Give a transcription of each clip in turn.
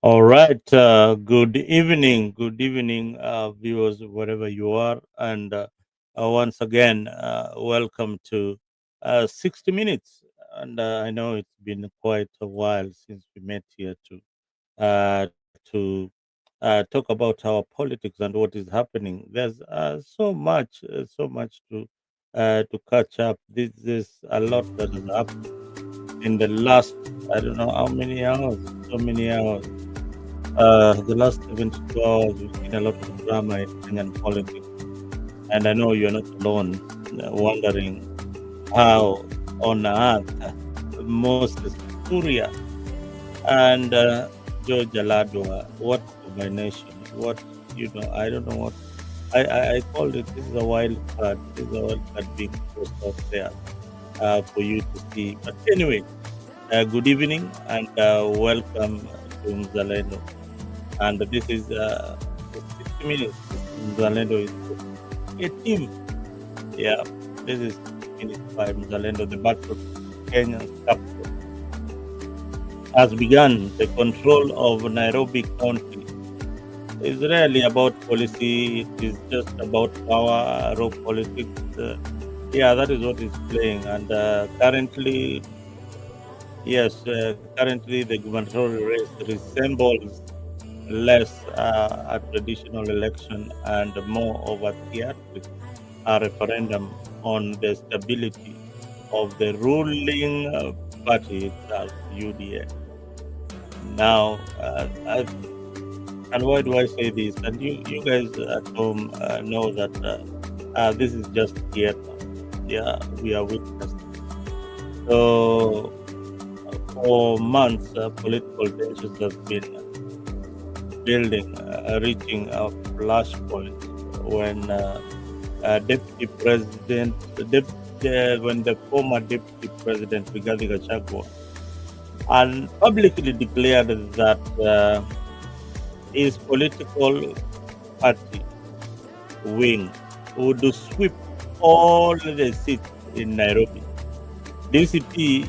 All right. Good evening, viewers, wherever you are, and once again, welcome to 60 Minutes. And I know it's been quite a while since we met here to talk about our politics and what is happening. There's so much to catch up. This is a lot that has happened in the last, I don't know how many hours, so many hours. The last 72 hours, we've seen a lot of drama in Kenyan politics, and I know you're not alone, wondering how on earth Moses Kuria and George Aladwa, what combination, I don't know what, I called it, this is a wild card, this is a wild card being tossed out there for you to see. But anyway, good evening and welcome to Mzalendo. And this is 60 minutes. Mzalendo is a team. Yeah, this is 60 minutes by Mzalendo. The battle of Kenya's capital has begun. The control of Nairobi County is rarely about policy. It is just about power, raw politics. Yeah, that is what is playing. And currently the gubernatorial race resembles less a traditional election and more of a theatric referendum on the stability of the ruling party itself, UDA. Now, and why do I say this? And you guys at home know that this is just theater. Yeah, we are witnessing. So, for months, political tensions have been building, reaching a flashpoint when Deputy President, when the former Deputy President Rigathi Gachagua and publicly declared that his political party wing would sweep all the seats in Nairobi. DCP,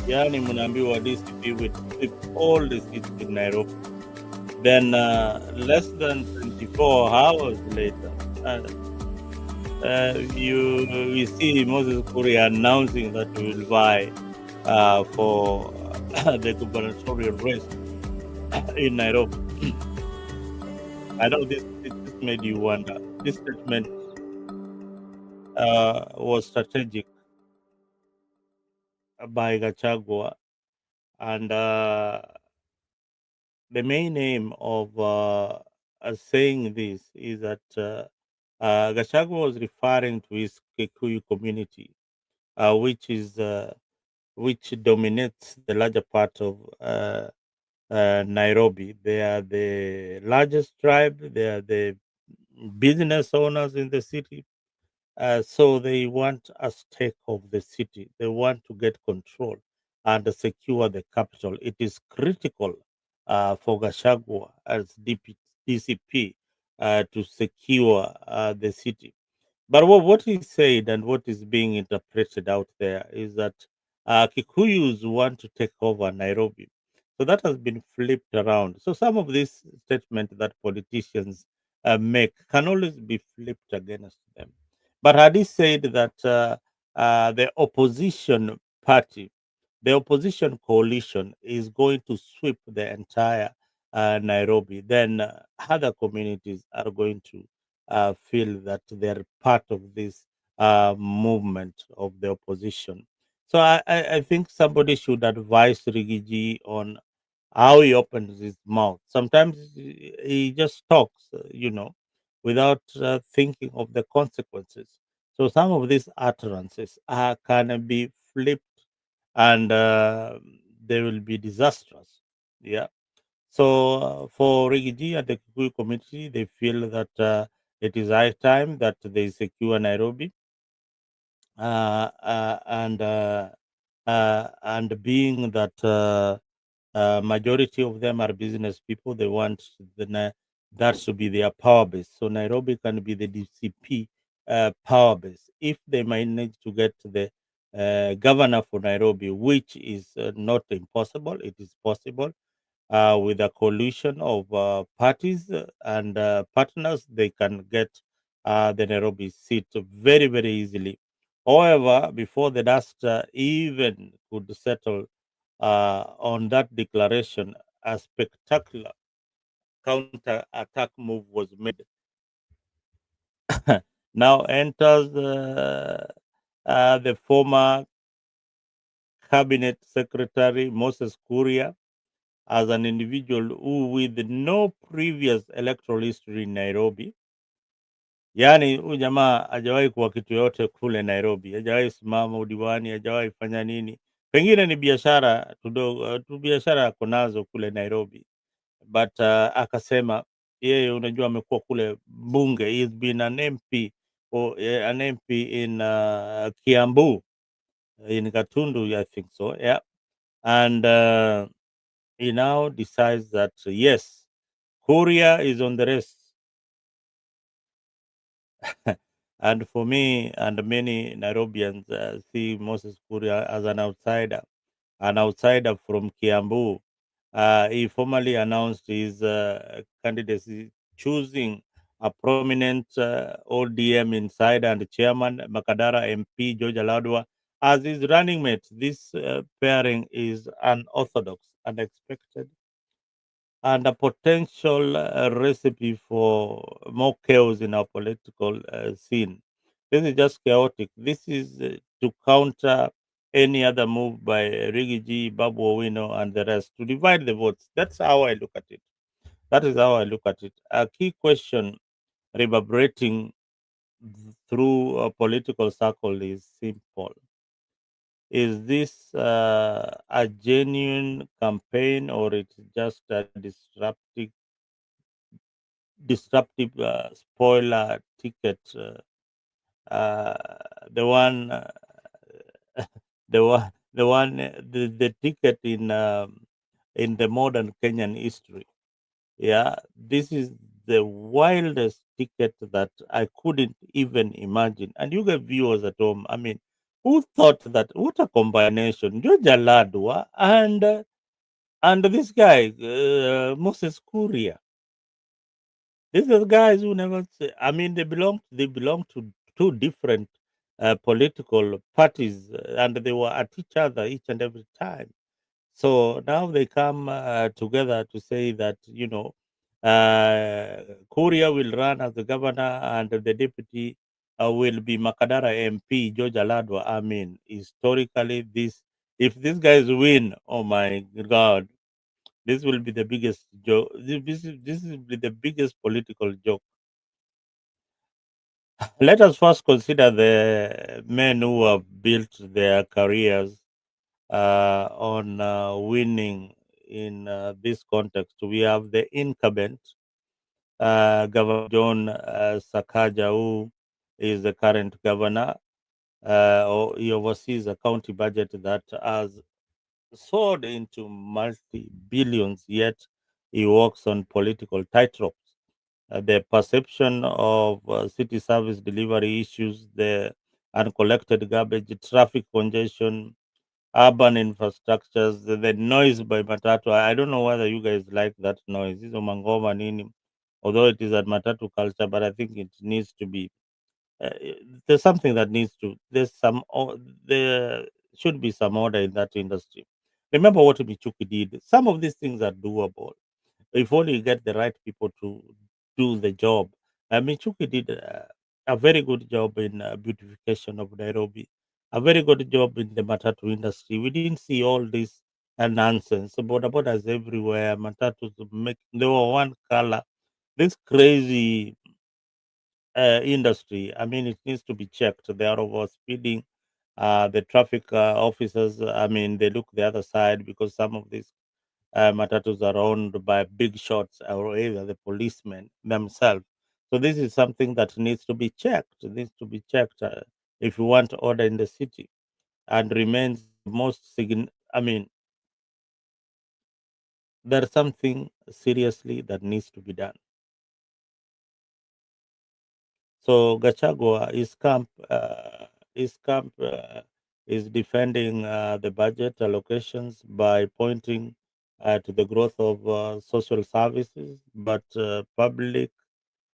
yani mnaambiwa DCP would sweep all the seats in Nairobi. Then, less than 24 hours later, we see Moses Kuria announcing that he will vie for the gubernatorial race in Nairobi. I know this made you wonder. This statement was strategic by Gachagua, and the main aim of saying this is that Gachagua was referring to his Kikuyu community, which is which dominates the larger part of Nairobi. They are the largest tribe. They are the business owners in the city. So they want a stake of the city. They want to get control and secure the capital. It is critical for Gashagwa as DCP to secure the city. But what he said and what is being interpreted out there is that Kikuyus want to take over Nairobi. So that has been flipped around. So some of these statements that politicians make can always be flipped against them. But had he said that the opposition party, the opposition coalition is going to sweep the entire Nairobi, then other communities are going to feel that they're part of this movement of the opposition. So I think somebody should advise Rigiji on how he opens his mouth. Sometimes he just talks, without thinking of the consequences. So some of these utterances can be flipped and they will be disastrous. Yeah. So for Rigiji and the Kikuyu community, they feel that it is high time that they secure Nairobi, and being that majority of them are business people, they want that to be their power base. So Nairobi can be the DCP power base if they manage to get the governor for Nairobi, which is not impossible. It is possible with a coalition of parties and partners, they can get the Nairobi seat very, very easily. However, before the dust even could settle on that declaration, a spectacular counter attack move was made. Now enters the former cabinet secretary Moses Kuria as an individual who, with no previous electoral history in Nairobi, yaani huyu jamaa hajawahi kuwa kitu yote kule Nairobi, hajawahi simama udiwani, hajawahi fanya nini. Pengine ni biashara tu, biashara ako nazo kule Nairobi, but akasema yeye, unajua, amekuwa kule bunge, he's been an MP or an MP in Kiambu, in Gatundu, I think so, yeah. And he now decides that yes, Kuria is on the race. And for me and many Nairobians see Moses Kuria as an outsider from Kiambu. He formally announced his candidacy, choosing a prominent ODM insider and chairman, Makadara MP George Aladwa, as his running mate. This pairing is unorthodox, unexpected, and a potential recipe for more chaos in our political scene. This is just chaotic. This is to counter any other move by Rigiji, Babu Owino, and the rest to divide the votes. That's how I look at it. That is how I look at it. A key question reverberating through a political circle is simple. Is this a genuine campaign, or it's just a disruptive spoiler ticket? The one, the ticket in the modern Kenyan history. Yeah, this is the wildest ticket that I couldn't even imagine. And you guys viewers at home, I mean, who thought that? What a combination! Georgia Ladwa and this guy Moses Kuria. These are guys who never say. I mean, they belong to two different political parties, and they were at each other each and every time. So now they come together to say that, Kuria will run as the governor and the deputy will be Makadara MP George Aladwa. I mean, historically, this if these guys win, oh my God, this will be the biggest joke. This will be the biggest political joke. Let us first consider the men who have built their careers on winning in this context. We have the incumbent, Governor John Sakaja, who is the current governor. He oversees a county budget that has soared into multi billions, yet he works on political tightropes. The perception of city service delivery issues, the uncollected garbage, traffic congestion, urban infrastructures, the noise by matatu. I don't know whether you guys like that noise. Hizo mangoma nini, although it is a matatu culture, but I think it needs to be. Uh, there's something that needs to. There should be some order in that industry. Remember what Michuki did. Some of these things are doable if only you get the right people to do the job. Michuki did a very good job in beautification of Nairobi, a very good job in the matatu industry. We didn't see all this nonsense. Border borders everywhere, matatus they were one color. This crazy industry, I mean, it needs to be checked. They are over speeding. The traffic officers, I mean, they look the other side because some of these matatus are owned by big shots or either the policemen themselves. So this is something that needs to be checked. It needs to be checked if you want order in the city, and remains the most I mean, there's something seriously that needs to be done. So Gachagua, his camp is defending the budget allocations by pointing to the growth of social services, but public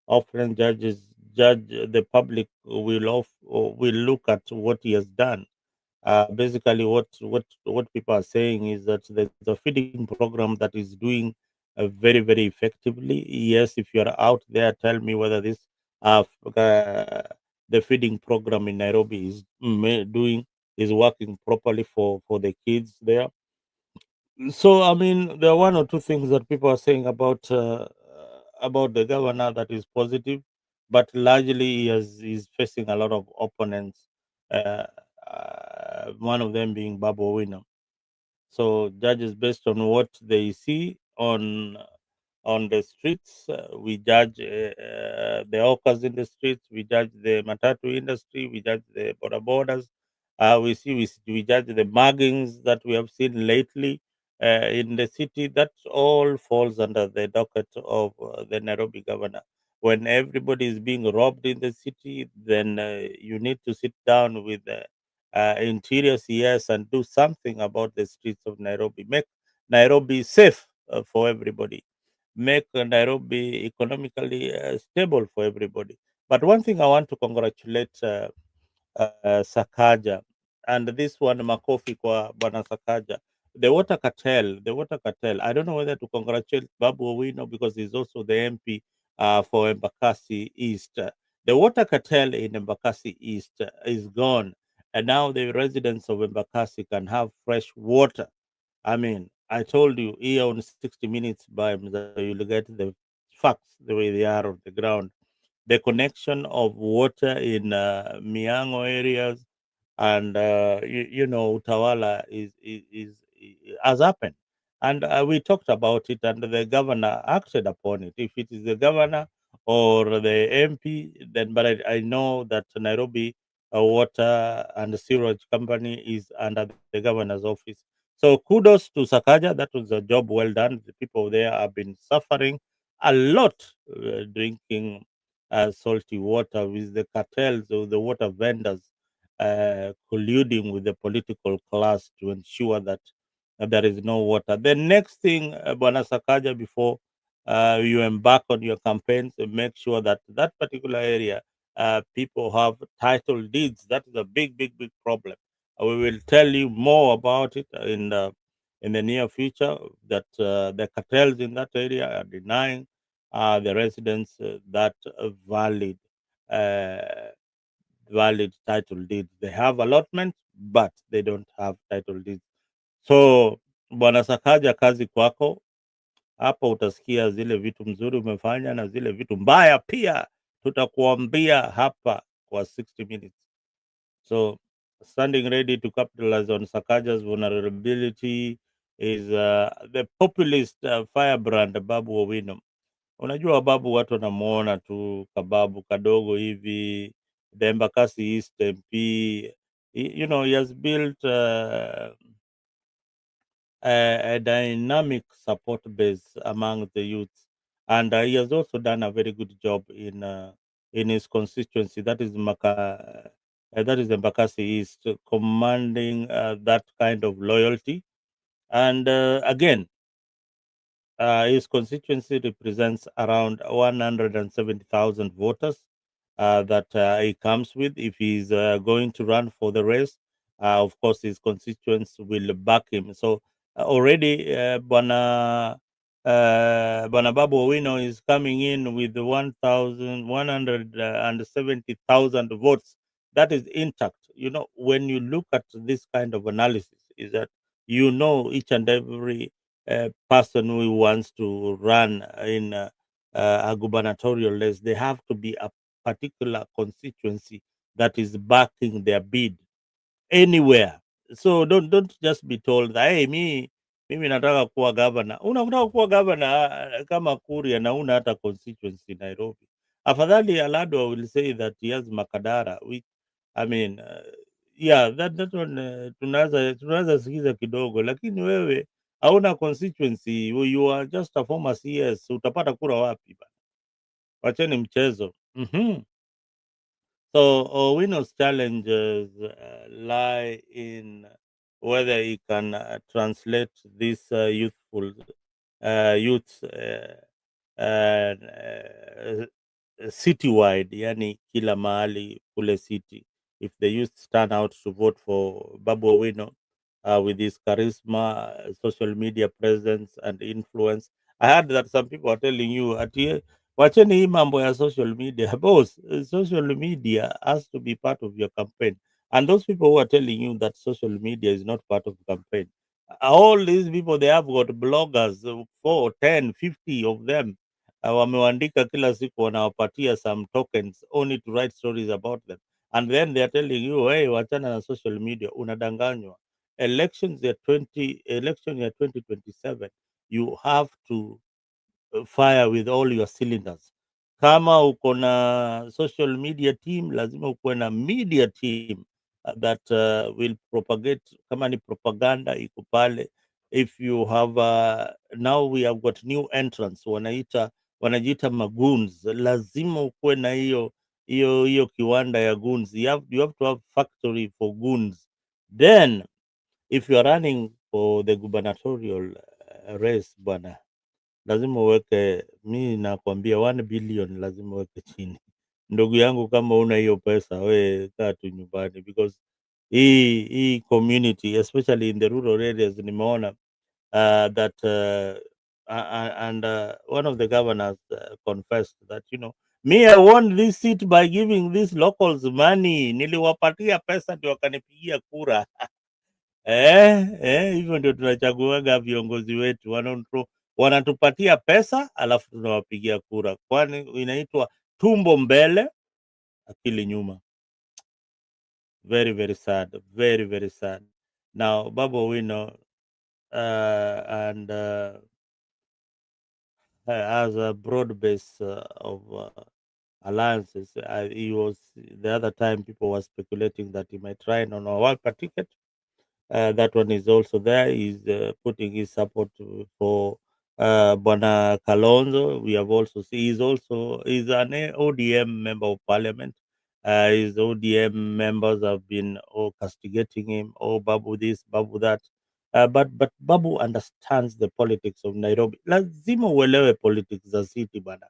often judge the public will look at what he has done. Basically, what people are saying is that there's a feeding program that is doing very very effectively. Yes, if you are out there, tell me whether this uh, f- uh, the feeding program in Nairobi doing is working properly for the kids there. So, I mean, there are one or two things that people are saying about the governor that is positive, but largely he's facing a lot of opponents. Uh, one of them being Babu Owino. So, judges based on what they see on the streets. We judge the hawkers in the streets. We judge the matatu industry. We judge the border borders. We judge the muggings that we have seen lately in the city. That all falls under the docket of the Nairobi governor. When everybody is being robbed in the city, then you need to sit down with the interior CS and do something about the streets of Nairobi. Make Nairobi safe for everybody, make Nairobi economically stable for everybody. But one thing I want to congratulate Sakaja, and this one makofi kwa Bwana Sakaja, the water cartel. I don't know whether to congratulate Babu Owino because he's also the MP for Embakasi East. The water cartel in Embakasi East is gone, and now the residents of Embakasi can have fresh water. I mean, I told you here on 60 Minutes by Mza, you'll get the facts the way they are on the ground. The connection of water in Miango areas and Utawala has happened, and we talked about it, and the governor acted upon it. If it is the governor or the MP, then but I know that Nairobi Water and Sewage Company is under the governor's office. So kudos to Sakaja. That was a job well done. The people there have been suffering a lot drinking salty water with the cartels or the water vendors colluding with the political class to ensure that there is no water. The next thing, Bwana Sakaja, before you embark on your campaigns, make sure that that particular area people have title deeds. That is a big, big, big problem. We will tell you more about it in the near future. That the cartels in that area are denying the residents that uh, valid title deeds. They have allotments, but they don't have title deeds. So Bwana Sakaja, kazi kwako. Hapo utasikia zile vitu mzuri umefanya na zile vitu mbaya pia tutakuambia hapa kwa 60 minutes. So standing ready to capitalize on Sakaja's vulnerability is the populist firebrand Babu Owino. Unajua Babu watu wanamuona tu kababu kadogo hivi, the Embakasi East MP. He has built a dynamic support base among the youth, and he has also done a very good job in his constituency. That is Embakasi East, commanding that kind of loyalty. And again, his constituency represents around 170,000 voters that he comes with. If he's going to run for the race, of course, his constituents will back him. So already, Bwana Babu Owino is coming in with 170,000 votes. That is intact. When you look at this kind of analysis, is that each and every person who wants to run in a gubernatorial race, they have to be a particular constituency that is backing their bid anywhere. So don't just be told that hey, mimi nataka kuwa governor. Unataka kuwa governor kama Kuria na una hata constituency Nairobi. Afadhali Alado will say that he has Makadara, which I mean yeah, that one tunaweza sikiza kidogo, lakini wewe hauna constituency, you are just a former CS, utapata kura wapi bana? Wacheni mchezo. So Owino's challenges lie in whether he can translate this youth citywide, yani kila mahali kule city. If the youth turn out to vote for Babu Owino with his charisma, social media presence and influence. I heard that some people are telling you ati wacheni hii mambo ya social media. Boss, social media has to be part of your campaign. And those people who are telling you that social media is not part of campaign, all these people, they have got bloggers, 4, 10, 50 of them. Wameandika kila siku, wanawapatia some tokens only to write stories about them, and then they are telling you, hey, wachana na social media. Unadanganywa. Election ya 2027, you have to fire with all your cylinders. Kama uko na social media team, lazima ukuwe na media team that will propagate. Kama ni propaganda iko pale. If you have now we have got new entrants, wanajiita magoons, lazima ukuwe na hiyo kiwanda ya goons. You have to have factory for goons. Then if you are running for the gubernatorial race bwana, lazima uweke, mi nakwambia 1 billion lazima uweke chini. Ndugu yangu, kama una hiyo pesa, we kaa tu nyumbani, because hii community especially in the rural areas nimeona that and one of the governors confessed that, me, I won this seat by giving these locals money, niliwapatia pesa ndio wakanipigia kura. Hivyo ndio tunachaguaga viongozi wetu, wanatupatia pesa alafu tunawapigia kura, kwani inaitwa tumbo mbele akili nyuma. Very very sad, very very sad. Now Babu Owino and has a broad base of alliances. He was, the other time people were speculating that he might try on a Walper ticket. That one is also there. He's putting his support for Bwana Kalonzo. We have also seen he's an ODM member of parliament. His ODM members have been castigating him. Oh, Babu this, Babu that. But Babu understands the politics of Nairobi. Lazima uelewe politics za city bana.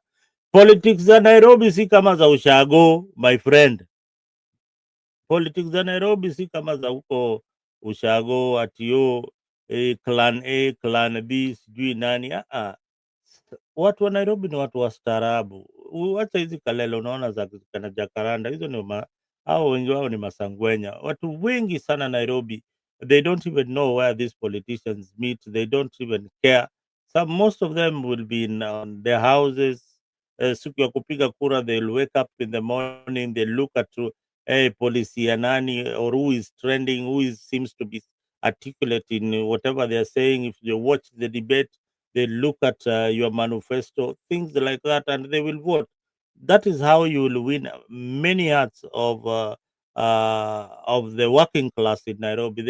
Politics za Nairobi si kama za ushago, my friend. Politics za Nairobi si kama za huko ushago atio clan A, clan B, sijui nani. Watu wa Nairobi ni watu wastaarabu. Wacha hizi kalele unaona za kana Jakaranda, hizo ni hao wengi wao ni masangwenya. Watu wengi sana Nairobi, they don't even know where these politicians meet. They don't even care. Most of them will be in on their houses. Siku ya kupiga kura, they'll wake up in the morning, they look at policy ya nani, or who is trending, seems to be articulate in whatever they are saying. If they watch the debate, they look at your manifesto, things like that, and they will vote. That is how you will win many hearts of the working class in Nairobi.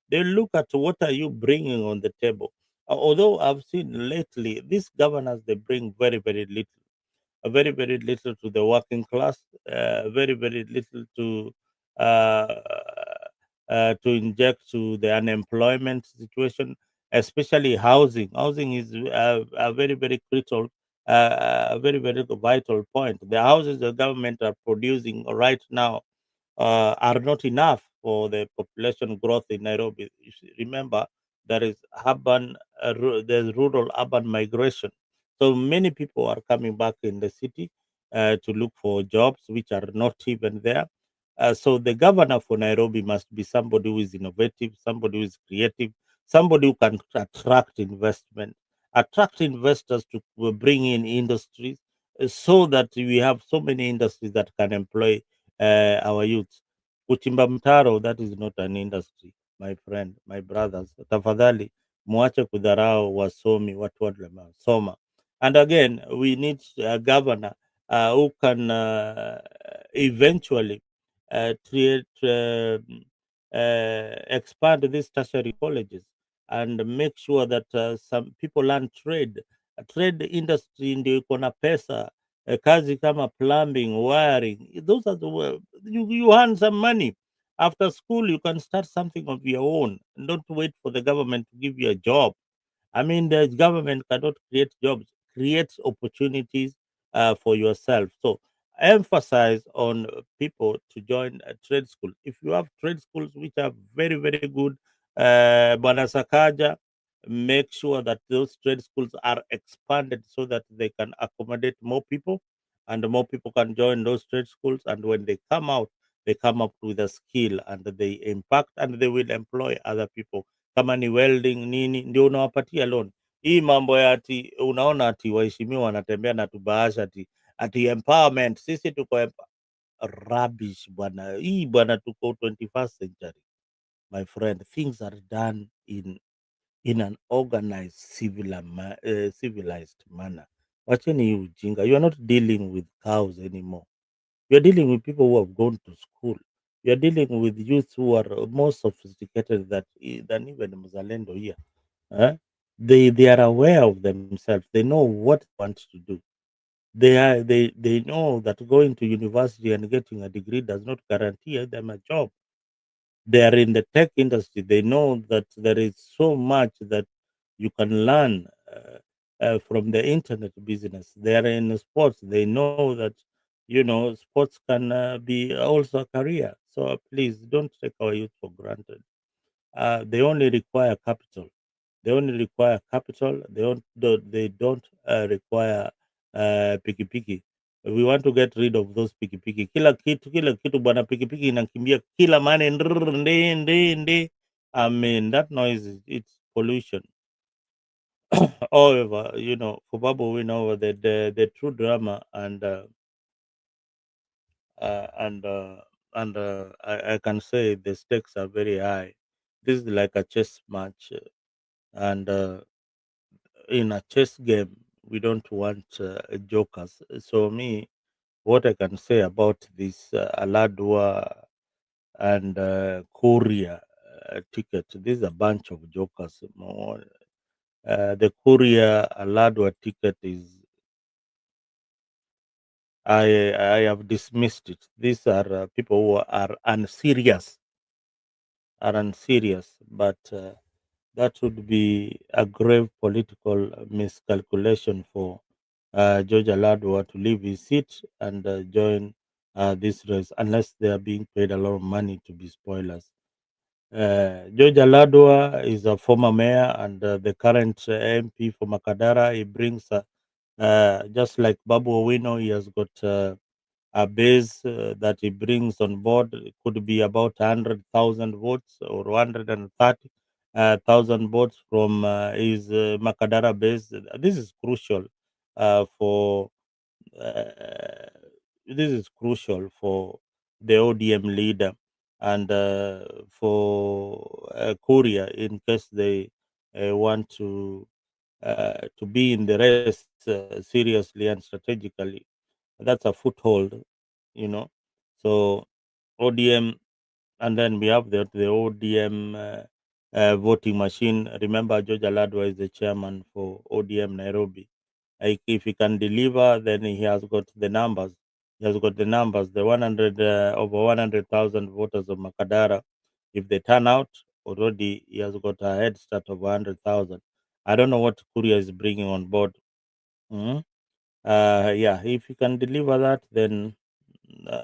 They look at what are you bringing on the table. Although I've seen lately these governors, they bring very very little, very very little to the working class, very very little uh, to inject to the unemployment situation, especially housing. Housing is a very very critical, a very very vital point. The houses the government are producing right now are not enough for the population growth in Nairobi. You remember, there is there's rural urban migration. So many people are coming back in the city to look for jobs which are not even there. So the governor for Nairobi must be somebody who is innovative, somebody who is creative, somebody who can attract investors to bring in industries, so that we have so many industries that can employ our youth. Kuchimba mtaro, that is not an industry, my friend, my brothers. Tafadhali muache kudharau wasomi, watu wamesoma. And again, we need a governor who can eventually create, expand these tertiary colleges and make sure that some people learn trade. Trade industry ndio iko na pesa. Kazi kama plumbing, wiring, those are you earn some money. After school, you can start something of your own. Don't wait for the government to give you a job. I mean, the government cannot create jobs, creates opportunities for yourself. So emphasize on people to join a trade school. If you have trade schools which are very, very good, Bwana Sakaja, make sure that those trade schools are expanded so that they can accommodate more people and more people can join those trade schools. And when they come out, they come up with a skill and they impact and they will employ other people kama ni welding nini, ndio unawapatia loan. Hii mambo ya ati unaona ati waheshimiwa wanatembea na tubahasha ati empowerment, sisi tuko rubbish bwana. Hii bwana, tuko 21st century my friend. Things are done in an organized civilized manner. Wacheni hii ujinga. You are not dealing with cows anymore. You are dealing with people who have gone to school. You are dealing with youth who are more sophisticated than even Mzalendo here. Eh? They are aware of themselves. They know what they want to do. They know that going to university and getting a degree does not guarantee them a job. They are in the tech industry. They know that there is so much that you can learn from the internet business. They are in sports. They know that sports can be also a career. So please don't take our youth for granted. They only require capital. They only require capital. They don't require pikipiki. We want to get rid of those pikipiki. Kila kitu bwana, pikipiki inakimbia kila mane ndi. I mean that noise it's pollution. However, for Babu we know the true drama and I can say the stakes are very high. This is like a chess match, and in a chess game, we don't want jokers. So me, what I can say about this Aladwa and Kuria ticket, this is a bunch of jokers. The Kuria Aladwa ticket is I have dismissed it. These are people who are unserious, but that would be a grave political miscalculation for George Aladwa to leave his seat and join this race unless they are being paid a lot of money to be spoilers. George Aladwa is a former mayor and the current MP for Makadara. He brings, just like Babu Owino, he has got a base that he brings on board. It could be about 100,000 votes or 130,000 votes from his Makadara base. This is crucial for this is crucial for the ODM leader and for Kuria in case they want to be in the race seriously and strategically. That's a foothold, you know. So ODM, and then we have the ODM voting machine. Remember, George Aladwa is the chairman for ODM Nairobi. Like if he can deliver, then he has got the numbers. He has got the numbers. The 100,000 voters of Makadara, if they turn out, already he has got a head start of 100,000. I don't know what Kuria is bringing on board. Mhm. Yeah, if you can deliver that, then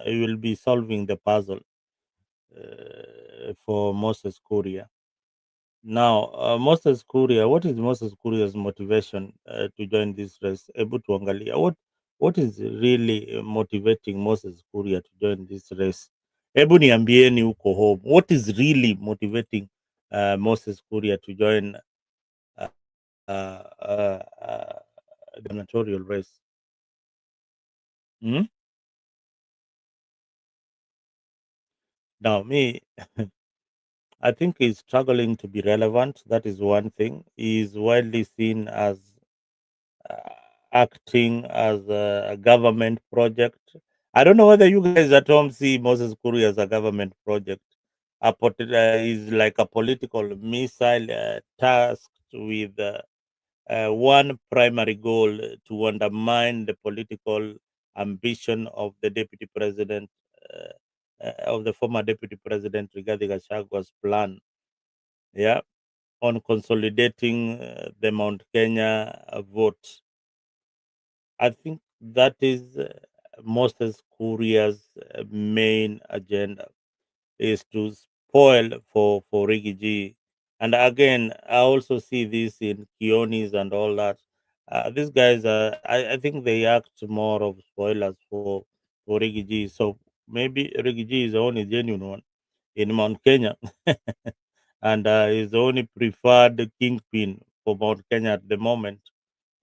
you will be solving the puzzle for Moses Kuria. Now, Moses Kuria, what is Moses Kuria's motivation to join this race? Able to angalia what is really motivating Moses Kuria to join this race? Hebu niambieni huko home, what is really motivating Moses Kuria to join the gubernatorial race? Hmm? Now, me, I think he's struggling to be relevant. That is one thing. He's widely seen as uh, acting as a government project. I don't know whether you guys at home see Moses Kuri as a government project. Is like a political missile tasked with one primary goal to undermine the political ambition of the deputy president. of the former Deputy President Rigathi Gachagua's plan, yeah, on consolidating the Mount Kenya vote. I think that is Moses Kuria's main agenda, is to spoil for Rigiji. And again, I also see this in Kionis and all that. These guys are, I think they act more of spoilers for Rigiji. So maybe Rigiji is the only genuine one in Mount Kenya, and is the only preferred kingpin for Mount Kenya at the moment.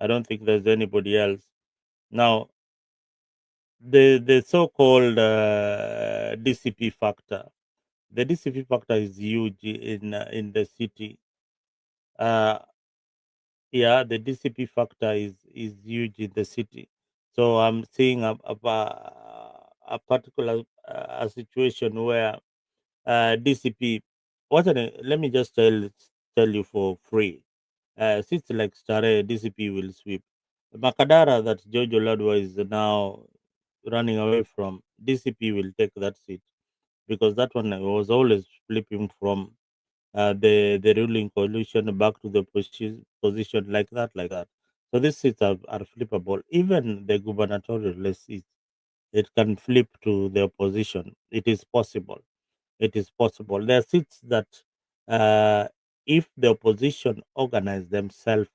I don't think there's anybody else. Now, the so-called DCP factor, the DCP factor is huge in the city. Uh, yeah, the DCP factor is huge in the city. So I'm seeing a particular a situation where DCP. Let me just tell you for free. Since like Stare, DCP will sweep. Makadara that Jojo Ladwa is now running away from, DCP will take that seat, because that one was always flipping from the ruling coalition back to the position like that. So these seats are flippable. Even the gubernatorial seats, it can flip to the opposition. It is possible. It is possible. There are seats that, uh, if the opposition organize themselves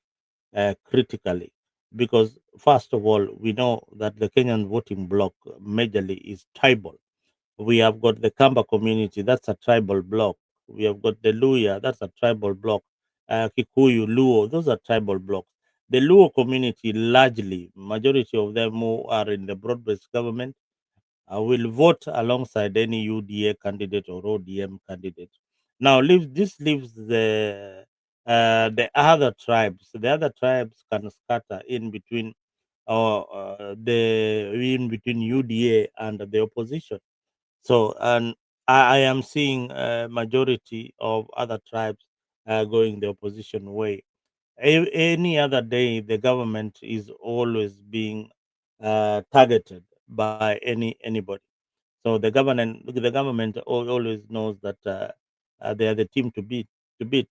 critically, because first of all, we know that the Kenyan voting bloc majorly is tribal. We have got the Kamba community, that's a tribal bloc. We have got the Luya, that's a tribal bloc. Kikuyu, Luo, those are tribal blocks. The Luo community, largely, majority of them who are in the broad-based government, will vote alongside any UDA candidate or ODM candidate. Now, this leaves the other tribes. The other tribes can scatter in between, the in between UDA and the opposition. So, and I am seeing a majority of other tribes going the opposition way. Any other day, the government is always being targeted by anybody. So the government always knows that they are the team to beat.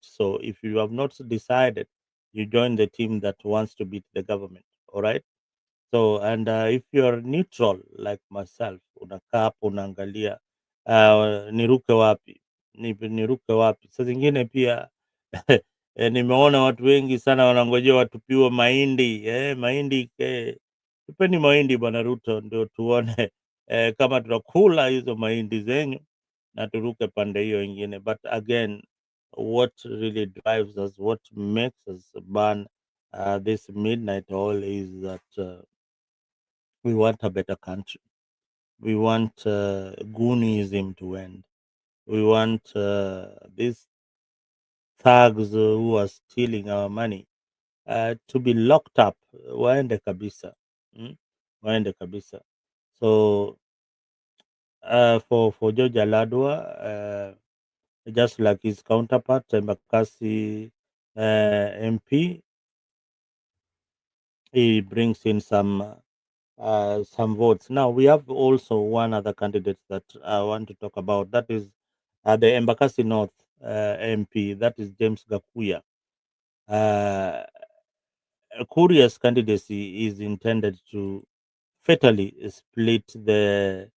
So if you have not decided, you join the team that wants to beat the government. All right. So, and if you're neutral like myself, unakaa hapo unaangalia niruke wapi, niruke wapi. Saa zingine pia nimeona watu wengi sana wanangojea watupiwe mahindi, mahindi, tupeni mahindi bwana Ruto, ndio tuone kama tutakula hizo mahindi zenyu na turuke pande hiyo ingine. But again, what really drives us, what makes us burn this midnight oil is that we want a better country. We want Goonism to end. We want these thugs who are stealing our money to be locked up. Waende kabisa. Mm? Waende kabisa. So for George Aladwa, just like his counterpart, Embakasi MP, he brings in some votes. Now we have also one other candidate that I want to talk about. That is the Embakasi North MP. That is James Gakuya. Uh, Kuria's candidacy is intended to fatally split the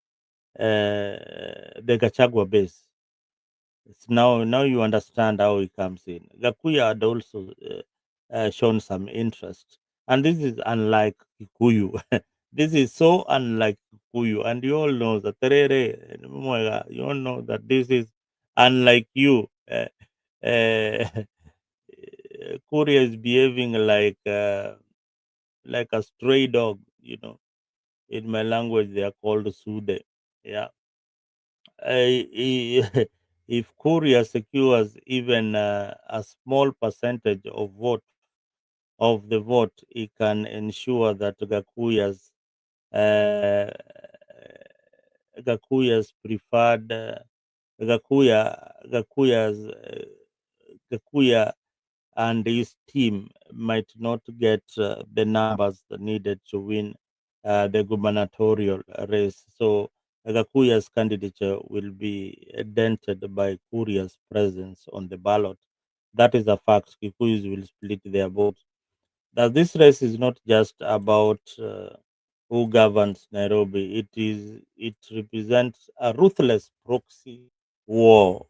Gachagua base. Now you understand how he comes in. Gakuya had also shown some interest, and this is unlike Kikuyu. This is so unlike Kikuyu, and you all know that Terere, Mwega, you all know that this is unlike you. Uh, Kuria is behaving like a stray dog. In my language, they are called Sude. Yeah. If Korea secures even a small percentage of the vote, it can ensure that uh, Gakuya's preferred Gakuya's Gakuya and his team might not get the numbers needed to win the gubernatorial race. So Gakuya's candidature will be dented by Kuria's presence on the ballot. That is a fact. Kikuyus will split their vote. That this race is not just about who governs Nairobi. It represents a ruthless proxy war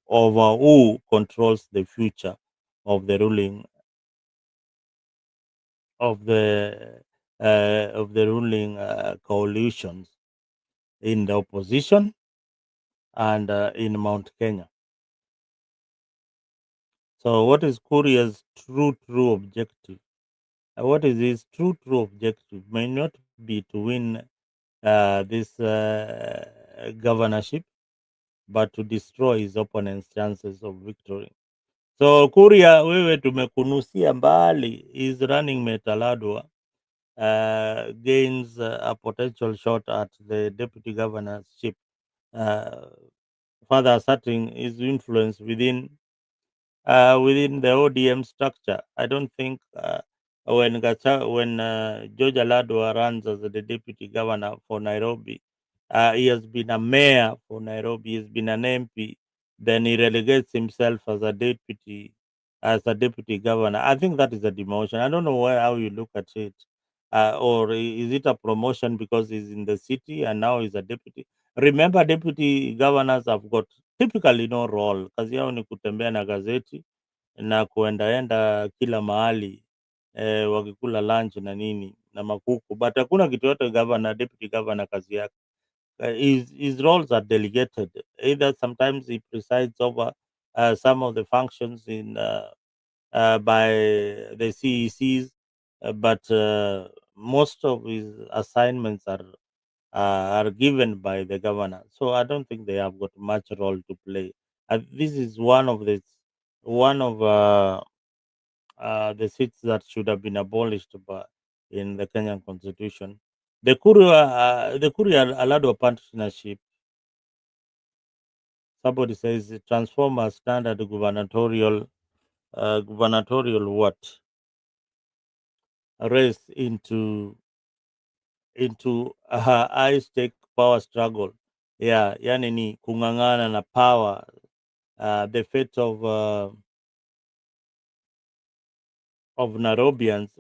over who controls the future of the ruling of the ruling coalitions in the opposition and in Mount Kenya. So, what is Korea's true objective? What is his true objective? May not be to win this governorship, but to destroy his opponent's chances of victory. So Kuria, wewe tumekunusia mbali, is running Metaladwa, gains a potential shot at the deputy governorship, uh, further asserting his influence within the ODM structure. I don't think when George Aladwa runs as the deputy governor for Nairobi, he has been a mayor for Nairobi, he's been an MP, then he relegates himself as a deputy governor. I think that is a demotion. I don't know how you look at it. Or is it a promotion because he's in the city and now he's a deputy? Remember, deputy governors have got typically no role. Kazi yao ni kutembea na gazeti na kuendaenda kila mahali wakikula lunch na nini na makuku, but hakuna kitu yote governor, deputy governor kazi yake. His roles are delegated. Either sometimes he presides over some of the functions by the CECs, but most of his assignments are given by the governor. So I don't think they have got much role to play. This is one of the seats that should have been abolished in the Kenyan constitution. The Kuria Alado partnership, somebody says, transform a standard gubernatorial what race into a high stake power struggle. Yeah, yani ni kung'ang'ana na power. The fate of Nairobians,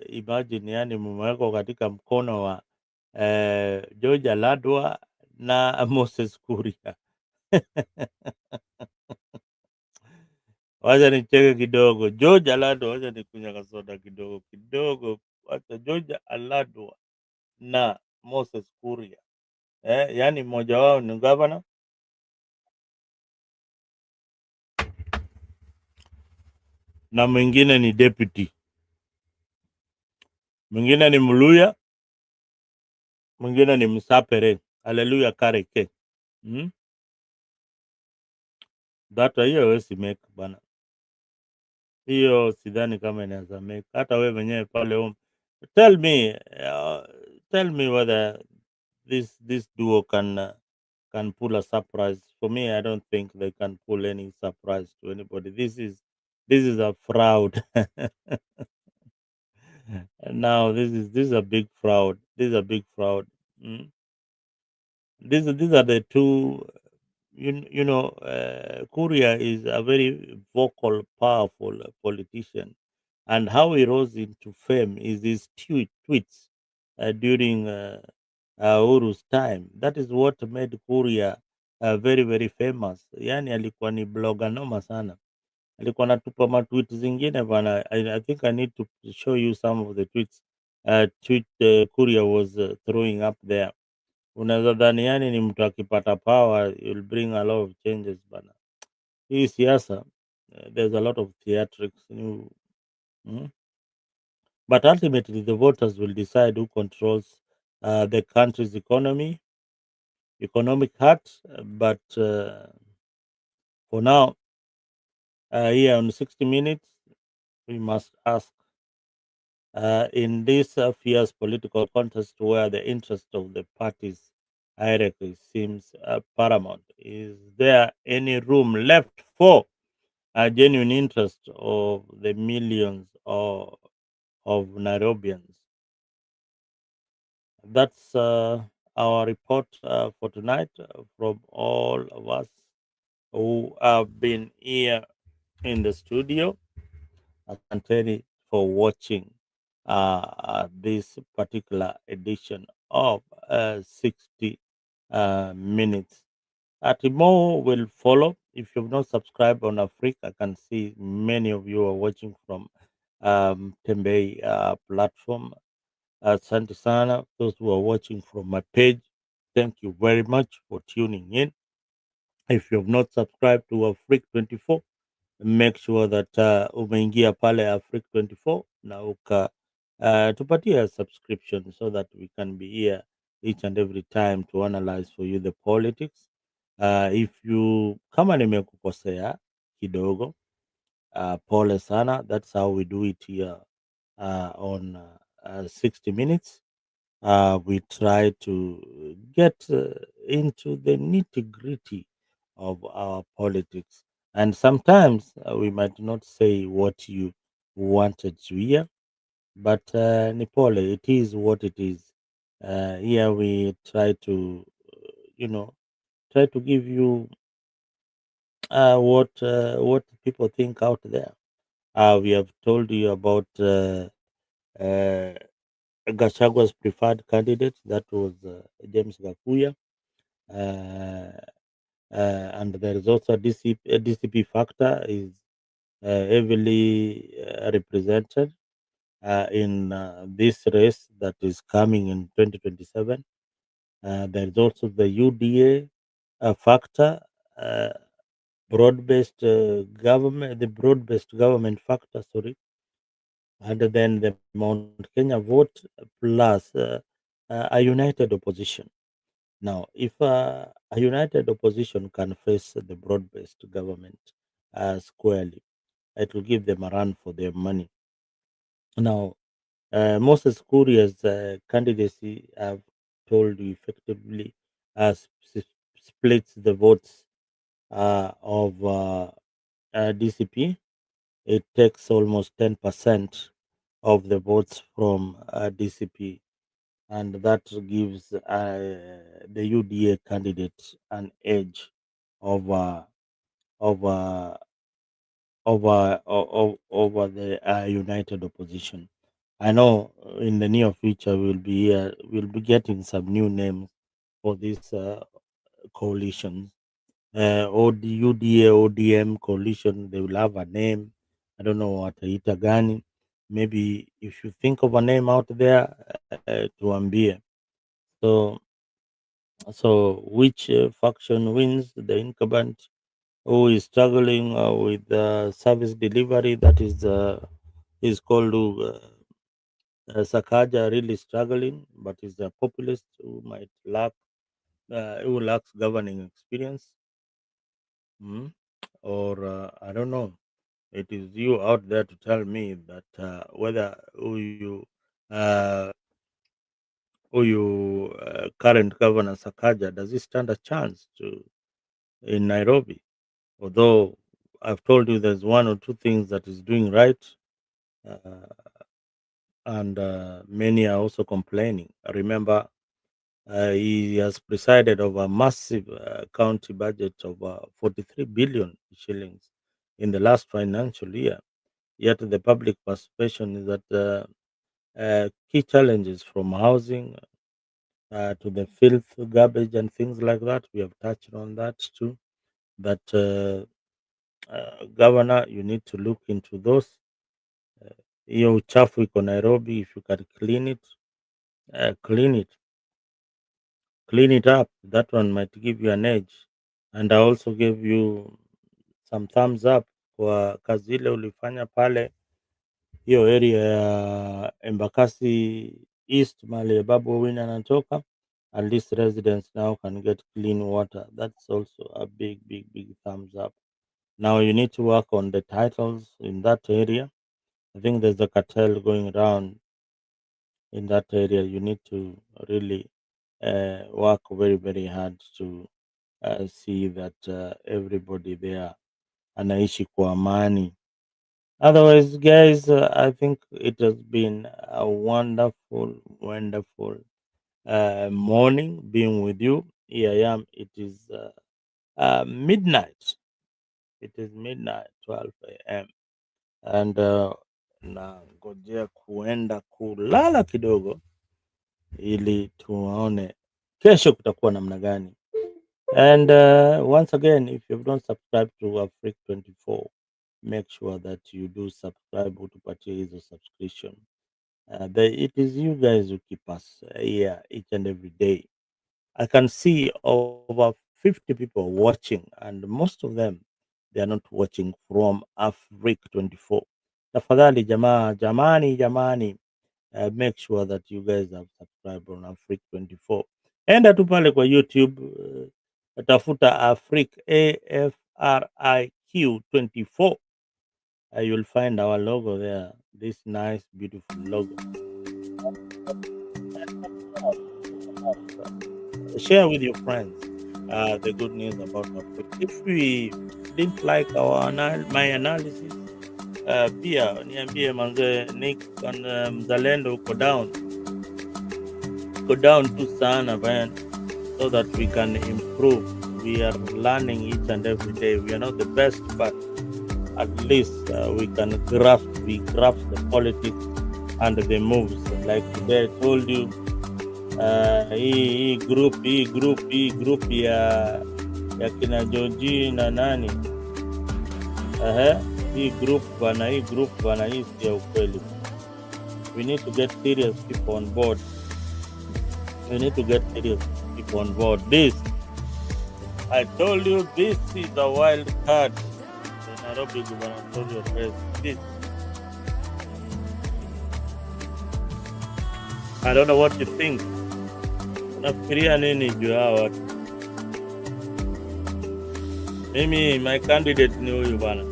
imagine, yani mumewekwa katika mkono wa George Aladwa na Moses Kuria. Wacha nicheke kidogo. George Aladwa, wacha nikunywa kasoda kidogo kidogo. Wacha George Aladwa na Moses Kuria, yani mmoja wao ni gavana na mwingine ni deputy, mwingine ni Mluya, mwingine ni Msapere. Haleluya kareke. Hmm? Data hiyo hawezi make bana, hiyo sidhani kama inaweza make. Hata wewe mwenyewe pale home, tell me tell me whether this duo can pull a surprise. For me, I don't think they can pull any surprise to anybody. This is a fraud. Now this is a big fraud. This is a big fraud. Mm. These are the two. Kuria is a very vocal, powerful politician, and how he rose into fame is his tweets during Uhuru's time. That is what made Kuria very very famous. Yani alikuwa ni blogger noma sana, alikuwa anatupa matweet zingine bana. I think I need to show you some of the Kuria was throwing up there. Unaweza dhani yani ni mtu akipata power you'll bring a lot of changes bana. Hii siasa, there's a lot of theatrics. Mm. But ultimately the voters will decide who controls the country's economic heart. But for now, here on 60 Minutes, we must ask, in this fierce political contest where the interest of the parties hierarchy seems paramount, is there any room left for a genuine interest of the millions of Nairobians? That's our report for tonight from all of us who have been here in the studio. Asanteni for watching this particular edition of 60 minutes. More will follow. If you've not subscribed on Africa, I can see many of you are watching from Tembei platform. Asante sana. Those who are watching from my page, thank you very much for tuning in. If you have not subscribed to Africa 24, make sure that umeingia pale Africa 24 na uka tupatie a subscription so that we can be here each and every time to analyze for you the politics. If you kama nimekukosea kidogo, pole sana. That's how we do it here on 60 minutes. We try to get into the nitty gritty of our politics. And sometimes we might not say what you wanted to hear, but Nipole, it is what it is. Here we try to, you know, try to give you what people think out there. We have told you about uh, Gachagwa's preferred candidate, that was James Gakuya. Uh, and there is also DCP factor is heavily represented in this race that is coming in 2027. There is also the UDA factor, uh, broad-based government, the broad-based government factor, sorry, and then the Mount Kenya vote plus a united opposition. Now, if a united opposition can face the broad-based government squarely, it will give them a run for their money. Now, Moses Kuria's candidacy, I've told you, effectively splits the votes of DCP. It takes almost 10% of the votes from DCP, and that gives the UDA candidate an edge over over over the united opposition. I know in the near future we'll be getting some new names for these coalitions. UDA ODM coalition, they will have a name. I don't know what ita gani. Maybe if you think of a name out there, tuambie. So which faction wins the incumbent who is struggling with service delivery? That is called Sakaja, really struggling, but is a populist who might lack who lacks governing experience. Mm? Or I don't know. It is you out there to tell me that whether uh, who you current governor Sakaja, does he stand a chance to in Nairobi? Although I've told you there's one or two things that is doing right, uh, and many are also complaining. I remember he has presided over a massive county budget of 43 billion shillings in the last financial year. Yet the public perception is that key challenges from housing to the filth, garbage, and things like that. We have touched on that too. That governor, you need to look into those. Hiyo uchafu iko Nairobi, if you can clean it, clean it up. That one might give you an edge. And I also gave you some thumbs up kwa kazi ile ulifanya pale hiyo area ya Embakasi East mali Babu Owino anatoka. At least residents now can get clean water. That's also a big thumbs up. Now you need to work on the titles in that area. I think there's a cartel going around in that area. You need to really work very hard to see that everybody there anaishi kwa amani. Otherwise, guys, I think it has been a wonderful morning being with you. Here I am. It is midnight. It is midnight, 12 a.m. and nangojea kuenda kulala kidogo ili tuone kesho kutakuwa namna gani. And once again, if you've not subscribed to Africa 24, make sure that you do subscribe utupatie hizo subscription. It is you guys who keep us here each and every day. I can see over 50 people watching, and most of them they are not watching from Africa 24. Tafadhali jamani, make sure that you guys have subscribed on Africa 24. Enda tu pale kwa YouTube, tafuta Africa AFRIQ 24. You'll find our logo there. This nice, beautiful logo. Share with your friends the good news about Africa. If we didn't like my analysis, pia niambie manze, Nick and Mzalendo go down too sana man, so that we can improve. We are learning each and every day. We are not the best, but at least we can grasp the politics and the moves. Like today I told you, hii group ya kina Georgie na nani, hii group bana, hii si ya ukweli. We need to get serious people on board. This, I told you, this is a wild card. The Nairobi gubernatorial race. This, I don't know what you think. Unafikiria nini juu ya watu? Mimi, my candidate ni huyu bana.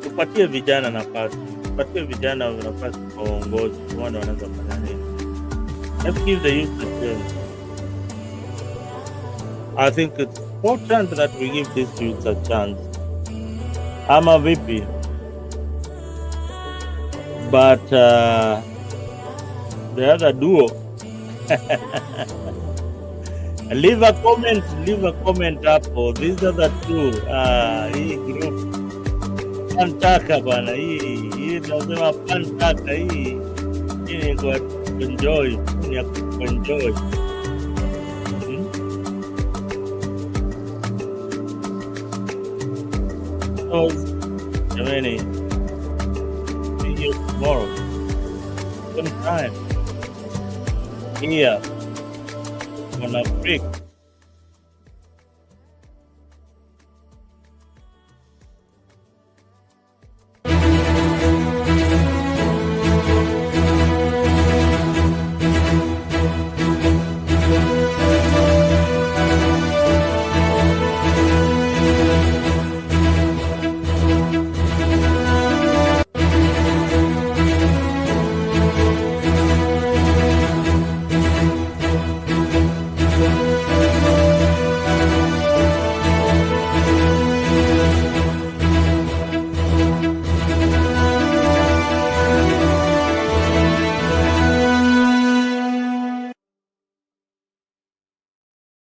Tupatie vijana nafasi kwa uongozi, tuone wanaweza kufanya nini. Let's give the youth a chance. I think it's important that we give these youth a chance. Ama vipi? But the other duo, leave a comment hapo. These are the two. Hii group pantaka bana, hii tunasema pantaka, hii ni kwa enjoy, ni ya enjoy. So, jamani, see you tomorrow. Same time here on Africa